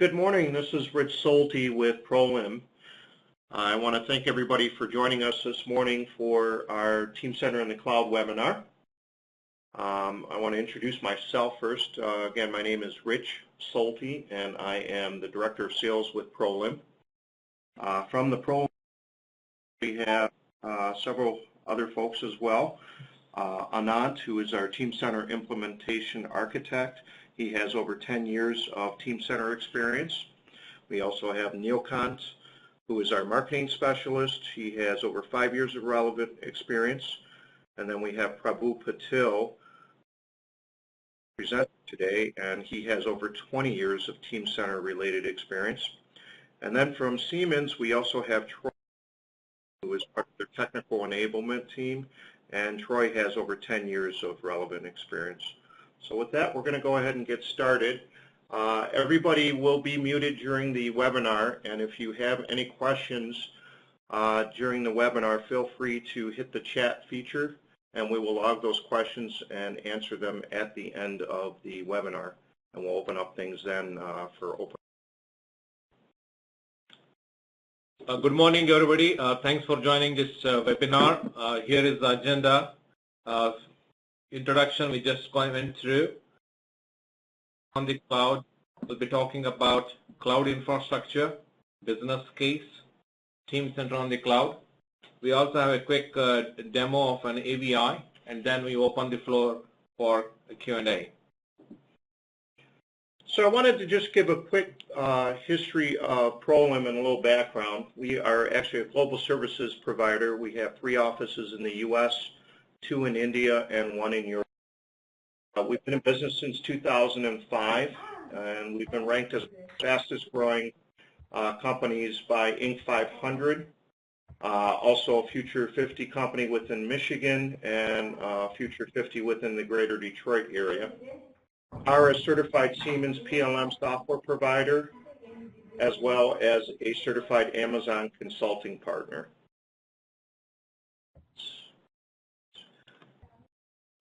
Good morning. This is Rich Solte with PROLIM. I want to thank everybody for joining us this morning for our Teamcenter in the Cloud webinar. I want to introduce myself first. Again, my name is Rich Solte, and I am the Director of Sales with PROLIM. From the PROLIM, we have several other folks as well. Anant, who is our Teamcenter Implementation Architect. He has over 10 years of Teamcenter experience. We also have Neelkant, who is our Marketing Specialist. He has over 5 years of relevant experience. And then we have Prabhu Patil, presenting today, and he has over 20 years of Teamcenter related experience. And then from Siemens, we also have Troy, who is part of their technical enablement team, and Troy has over 10 years of relevant experience. So with that, we're going to go ahead and get started. Everybody will be muted during the webinar, and if you have any questions during the webinar, feel free to hit the chat feature, and we will log those questions and answer them at the end of the webinar. And we'll open up things then for open. Good morning, everybody. Thanks for joining this webinar. Here is the agenda. Introduction we just went through. On the cloud, we'll be talking about cloud infrastructure, business case, Teamcenter on the cloud. We also have a quick demo of an AVI, and then we open the floor for a Q&A. So I wanted to just give a quick history of PROLIM and a little background. We are actually a global services provider. We have 3 offices in the U.S., 2 in India, and 1 in Europe. We've been in business since 2005, and we've been ranked as fastest growing companies by Inc. 500. Also a Future 50 company within Michigan and Future 50 within the greater Detroit area. Are a certified Siemens PLM software provider, as well as a certified Amazon consulting partner.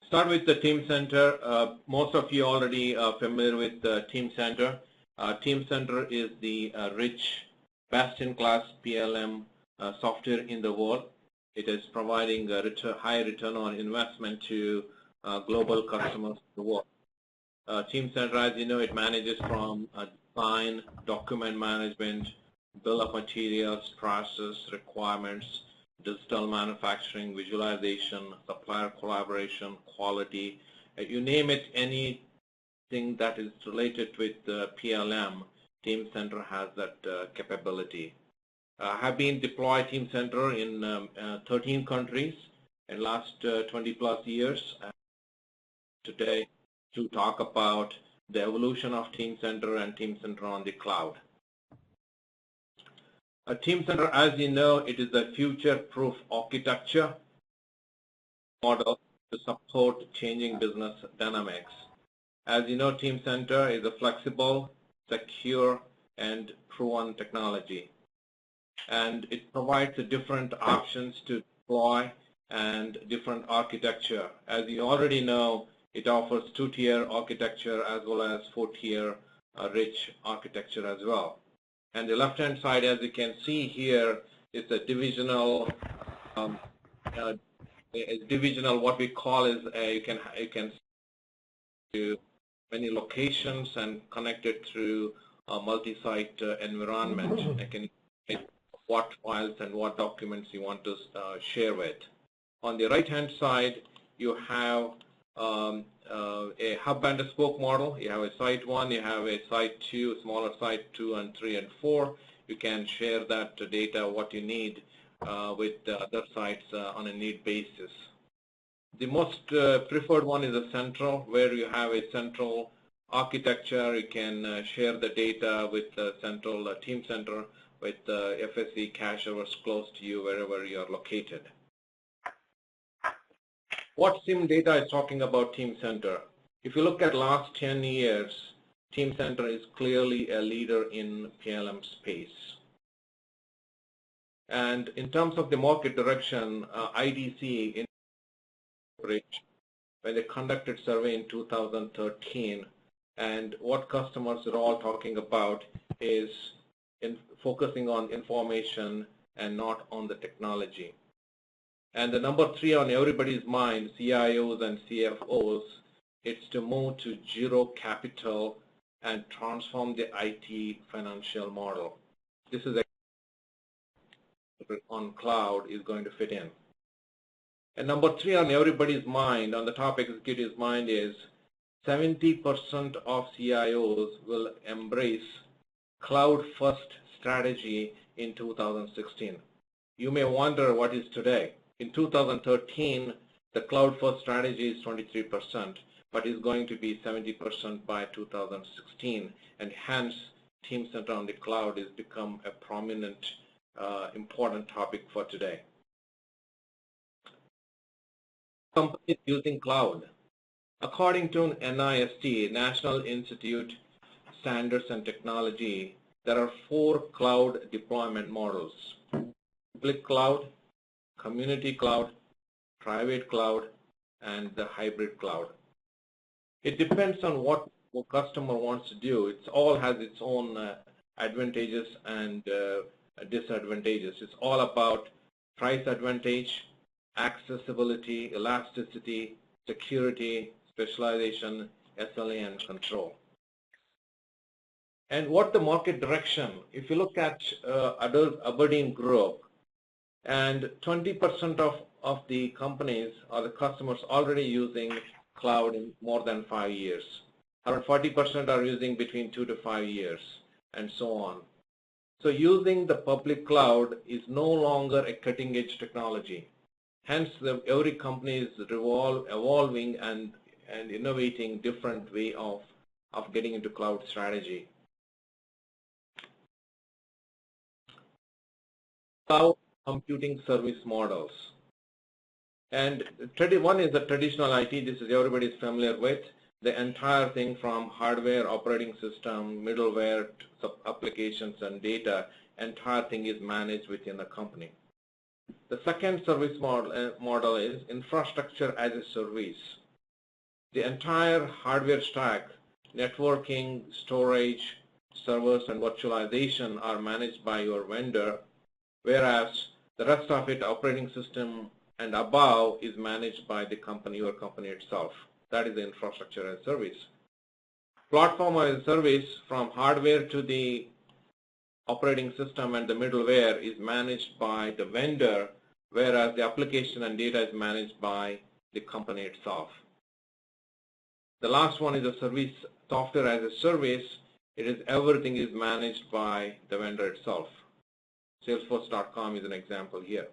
Start with the Teamcenter. Most of you already are familiar with Teamcenter. Teamcenter is the rich, best-in-class PLM software in the world. It is providing a high return on investment to global customers in the world. Teamcenter, as you know, it manages from design, document management, bill of materials, process, requirements, digital manufacturing, visualization, supplier collaboration, quality. You name it, anything that is related with PLM, Teamcenter has that capability. Have been deployed Teamcenter in 13 countries in last 20 plus years. Today, to talk about the evolution of Teamcenter and Teamcenter on the cloud. Teamcenter, as you know, it is a future-proof architecture model to support changing business dynamics. As you know, Teamcenter is a flexible, secure, and proven technology. And it provides different options to deploy and different architecture. As you already know, it offers 2-tier architecture as well as 4-tier rich architecture as well. And the left-hand side, as you can see here, is a divisional. What we call is you can to many locations and connect it through a multi-site environment. You can pick what files and what documents you want to share with. On the right-hand side, you have a hub and a spoke model. You have a site 1, you have a site 2, smaller site 2 and 3 and 4. You can share that data, what you need, with the other sites on a need basis. The most preferred one is a central, where you have a central architecture. You can share the data with the central Teamcenter with FSC cache servers close to you wherever you are located. What SIM data is talking about Teamcenter? If you look at last 10 years, Teamcenter is clearly a leader in PLM space. And in terms of the market direction, IDC, when they conducted survey in 2013, and what customers are all talking about is focusing on information and not on the technology. And the number 3 on everybody's mind, CIOs and CFOs, it's to move to zero capital and transform the IT financial model. This is on cloud is going to fit in. And number 3 on everybody's mind, on the top executive's mind, is 70% of CIOs will embrace cloud-first strategy in 2016. You may wonder what is today. In 2013, the cloud-first strategy is 23%, but is going to be 70% by 2016, and hence Teamcenter on the cloud has become a prominent, important topic for today. Companies using cloud. According to NIST, National Institute Standards and Technology, there are 4 cloud deployment models: public cloud, community cloud, private cloud, and the hybrid cloud. It depends on what the customer wants to do. It all has its own advantages and disadvantages. It's all about price advantage, accessibility, elasticity, security, specialization, SLA, and control. And what the market direction? If you look at Aberdeen Group, and 20% of the companies or the customers already using cloud in more than 5 years. Around 40% are using between 2 to 5 years, and so on. So using the public cloud is no longer a cutting-edge technology. Hence, every company is evolving and innovating different way of getting into cloud strategy. Cloud computing service models. And one is the traditional IT. This is everybody's familiar with. The entire thing from hardware, operating system, middleware, applications, and data, entire thing is managed within the company. The second service model is infrastructure as a service. The entire hardware stack, networking, storage, servers, and virtualization are managed by your vendor, whereas the rest of it, operating system and above, is managed by the company, your company itself. That is the infrastructure as a service. Platform as a service, from hardware to the operating system and the middleware, is managed by the vendor, whereas the application and data is managed by the company itself. The last one is a service, software as a service. It is everything is managed by the vendor itself. Salesforce.com is an example here.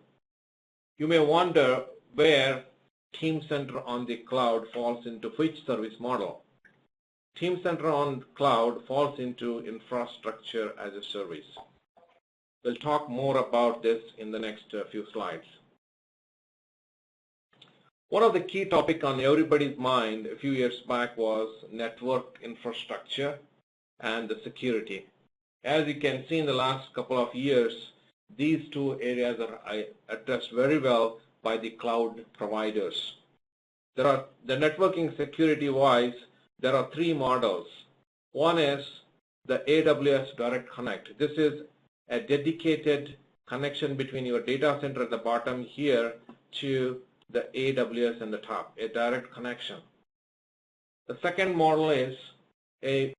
You may wonder where Teamcenter on the cloud falls into which service model. Teamcenter on cloud falls into infrastructure as a service. We'll talk more about this in the next few slides. One of the key topics on everybody's mind a few years back was network infrastructure and the security. As you can see in the last couple of years, these two areas are addressed very well by the cloud providers. The networking security wise, there are 3 models. One is the AWS Direct Connect. This is a dedicated connection between your data center at the bottom here to the AWS in the top, a direct connection. The second model is a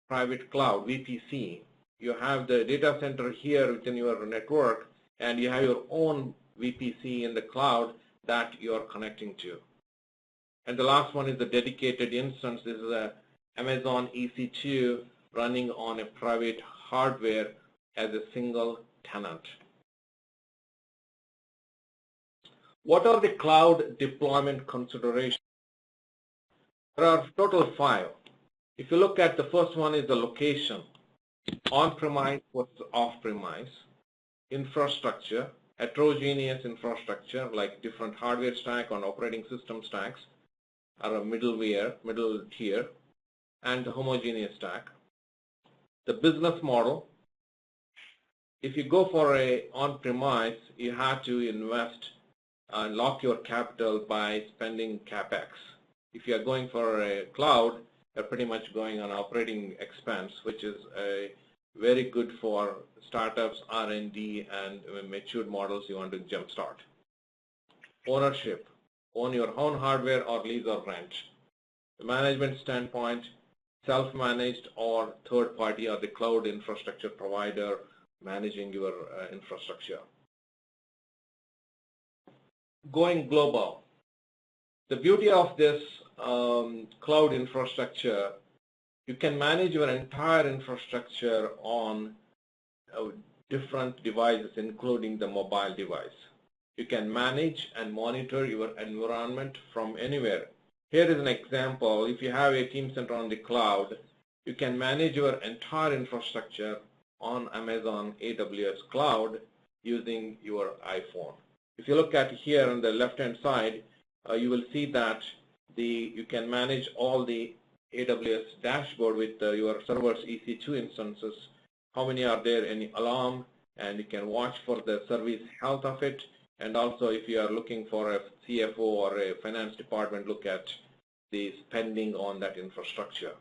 private cloud, VPC. You have the data center here within your network, and you have your own VPC in the cloud that you are connecting to. And the last one is the dedicated instance. This is a Amazon EC2 running on a private hardware as a single tenant. What are the cloud deployment considerations? There are total 5. If you look at the first one is the location, on-premise versus off-premise, infrastructure, heterogeneous infrastructure like different hardware stack on operating system stacks, or a middleware, middle tier, and the homogeneous stack. The business model, if you go for a on-premise, you have to invest and lock your capital by spending CapEx. If you are going for a cloud, they're pretty much going on operating expense, which is very good for startups, R&D, and matured models you want to jumpstart. Ownership. Own your own hardware or lease or rent. The management standpoint, self-managed or third-party or the cloud infrastructure provider managing your infrastructure. Going global. The beauty of this cloud infrastructure, you can manage your entire infrastructure on different devices, including the mobile device. You can manage and monitor your environment from anywhere. Here is an example. If you have a Teamcenter on the cloud, you can manage your entire infrastructure on Amazon AWS cloud using your iPhone. If you look at here on the left-hand side, you will see that you can manage all the AWS dashboard with your server's EC2 instances. How many are there, any alarm, and you can watch for the service health of it. And also, if you are looking for a CFO or a finance department, look at the spending on that infrastructure.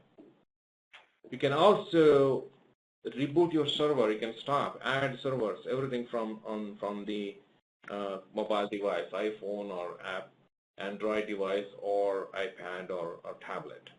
You can also reboot your server. You can stop, add servers, everything from the mobile device, iPhone or app, Android device, or iPad or tablet.